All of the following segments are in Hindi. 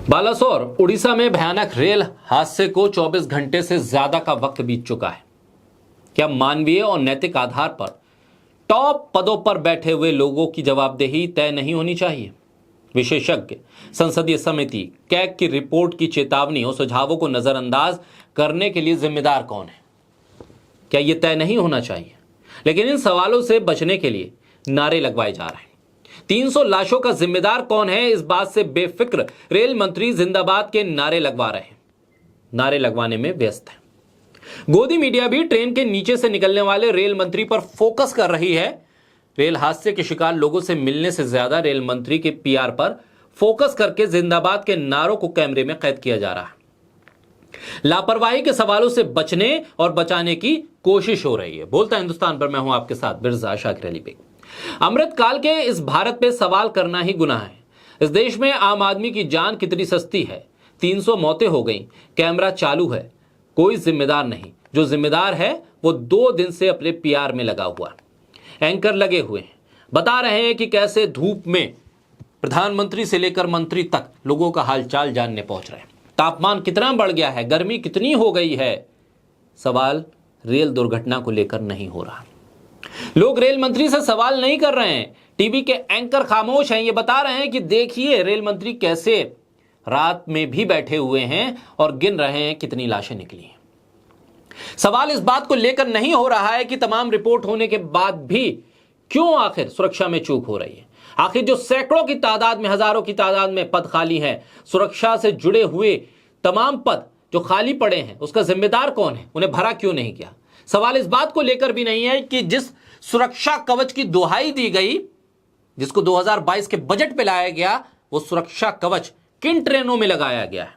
बालासोर उड़ीसा में भयानक रेल हादसे को 24 घंटे से ज्यादा का वक्त बीत चुका है। क्या मानवीय और नैतिक आधार पर टॉप पदों पर बैठे हुए लोगों की जवाबदेही तय नहीं होनी चाहिए? विशेषज्ञ संसदीय समिति कैग की रिपोर्ट की चेतावनी और सुझावों को नजरअंदाज करने के लिए जिम्मेदार कौन है? क्या यह तय नहीं होना चाहिए? लेकिन इन सवालों से बचने के लिए नारे लगवाए जा रहे हैं। 300 लाशों का जिम्मेदार कौन है, इस बात से बेफिक्र रेल मंत्री जिंदाबाद के नारे लगवा रहे हैं, नारे लगवाने में व्यस्त है। गोदी मीडिया भी ट्रेन के नीचे से निकलने वाले रेल मंत्री पर फोकस कर रही है। रेल हादसे के शिकार लोगों से मिलने से ज्यादा रेल मंत्री के पीआर पर फोकस करके जिंदाबाद के नारों को कैमरे में कैद किया जा रहा है। लापरवाही के सवालों से बचने और बचाने की कोशिश हो रही है। बोलता हिंदुस्तान पर मैं हूं आपके साथ बिरजा शाकिर अली बेग। अमृतकाल के इस भारत पे सवाल करना ही गुनाह है। इस देश में आम आदमी की जान कितनी सस्ती है। 300 मौतें हो गई, कैमरा चालू है, कोई जिम्मेदार नहीं। जो जिम्मेदार है वो 2 दिन से अपने पीआर में लगा हुआ, एंकर लगे हुए हैं, बता रहे हैं कि कैसे धूप में प्रधानमंत्री से लेकर मंत्री तक लोगों का हालचाल जानने पहुंच रहे हैं। तापमान कितना बढ़ गया है, गर्मी कितनी हो गई है। सवाल रेल दुर्घटना को लेकर नहीं हो रहा। लोग रेल मंत्री से सवाल नहीं कर रहे हैं। टीवी के एंकर खामोश हैं, ये बता रहे हैं कि देखिए रेल मंत्री कैसे रात में भी बैठे हुए हैं और गिन रहे हैं कितनी लाशें निकली हैं। सवाल इस बात को लेकर नहीं हो रहा है कि तमाम रिपोर्ट होने के बाद भी क्यों आखिर सुरक्षा में चूक हो रही है। आखिर जो सैकड़ों की तादाद में, हजारों की तादाद में पद खाली हैं, सुरक्षा से जुड़े हुए तमाम पद जो खाली पड़े हैं, उसका जिम्मेदार कौन है? उन्हें भरा क्यों नहीं किया? सवाल इस बात को लेकर भी नहीं है कि जिस सुरक्षा कवच की दुहाई दी गई, जिसको 2022 के बजट पे लाया गया, वो सुरक्षा कवच किन ट्रेनों में लगाया गया है?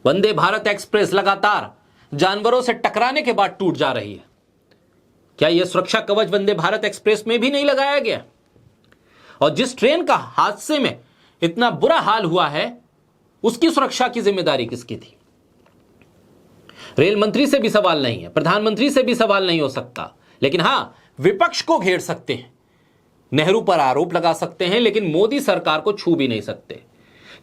वंदे भारत एक्सप्रेस लगातार जानवरों से टकराने के बाद टूट जा रही है। क्या यह सुरक्षा कवच वंदे भारत एक्सप्रेस में भी नहीं लगाया गया? और जिस ट्रेन का हादसे में इतना बुरा हाल हुआ है, उसकी सुरक्षा की जिम्मेदारी किसकी थी? रेल मंत्री से भी सवाल नहीं है, प्रधानमंत्री से भी सवाल नहीं हो सकता, लेकिन हां, विपक्ष को घेर सकते हैं, नेहरू पर आरोप लगा सकते हैं, लेकिन मोदी सरकार को छू भी नहीं सकते।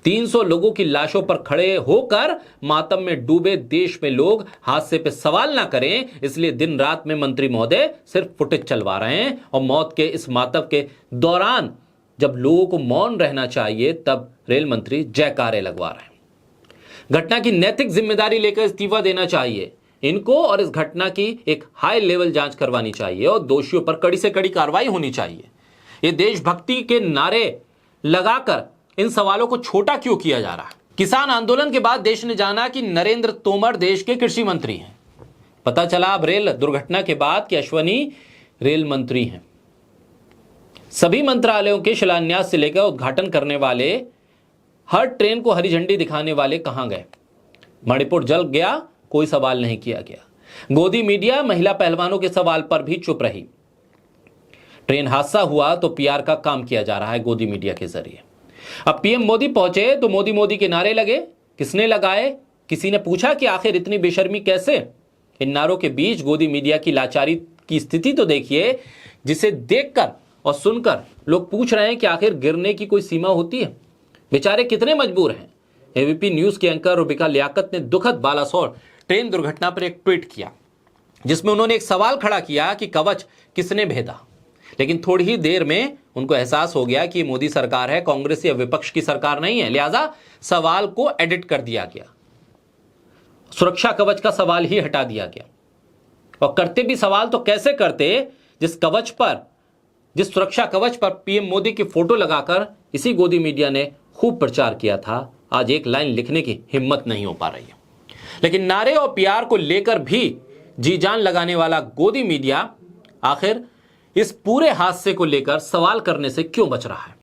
300 लोगों की लाशों पर खड़े होकर मातम में डूबे देश में लोग हादसे पे सवाल ना करें, इसलिए दिन रात में मंत्री महोदय सिर्फ फुटेज चलवा रहे हैं। और मौत के इस मातम के दौरान जब लोगों को मौन रहना चाहिए, तब रेल मंत्री जयकारे लगवा रहे हैं। घटना की नैतिक जिम्मेदारी लेकर इस्तीफा देना चाहिए इनको, और इस घटना की एक हाई लेवल जांच करवानी चाहिए और दोषियों पर कड़ी से कड़ी कार्रवाई होनी चाहिए। ये देशभक्ति के नारे लगाकर इन सवालों को छोटा क्यों किया जा रहा है? किसान आंदोलन के बाद देश ने जाना कि नरेंद्र तोमर देश के कृषि मंत्री हैं। पता चला अब रेल दुर्घटना के बाद कि अश्वनी रेल मंत्री हैं। सभी मंत्रालयों के शिलान्यास से लेकर उद्घाटन करने वाले, हर ट्रेन को हरी झंडी दिखाने वाले कहां गए? मणिपुर जल गया, कोई सवाल नहीं किया गया। गोदी मीडिया महिला पहलवानों के सवाल पर भी चुप रही। ट्रेन हादसा हुआ तो पीआर का काम किया जा रहा है गोदी मीडिया के जरिए। अब पीएम मोदी पहुंचे तो मोदी मोदी के नारे लगे। किसने लगाए? किसी ने पूछा कि आखिर इतनी बेशर्मी कैसे? इन नारों के बीच गोदी मीडिया की लाचारी की स्थिति तो देखिए, जिसे देखकर और सुनकर लोग पूछ रहे हैं कि आखिर गिरने की कोई सीमा होती है? बेचारे कितने मजबूर हैं। एबीपी न्यूज के एंकर रुबिका लियाकत ने दुखद बालासोर ट्रेन दुर्घटना पर एक ट्वीट किया, जिसमें उन्होंने एक सवाल खड़ा किया कि कवच किसने भेदा। लेकिन थोड़ी ही देर में उनको एहसास हो गया कि मोदी सरकार है, कांग्रेस या विपक्ष की सरकार नहीं है, लिहाजा सवाल को एडिट कर दिया गया, सुरक्षा कवच का सवाल ही हटा दिया गया। और करते भी सवाल तो कैसे करते, जिस सुरक्षा कवच पर पीएम मोदी की फोटो लगाकर इसी गोदी मीडिया ने खूब प्रचार किया था, आज एक लाइन लिखने की हिम्मत नहीं हो पा रही है। लेकिन नारे और पीआर को लेकर भी जी जान लगाने वाला गोदी मीडिया आखिर इस पूरे हादसे को लेकर सवाल करने से क्यों बच रहा है?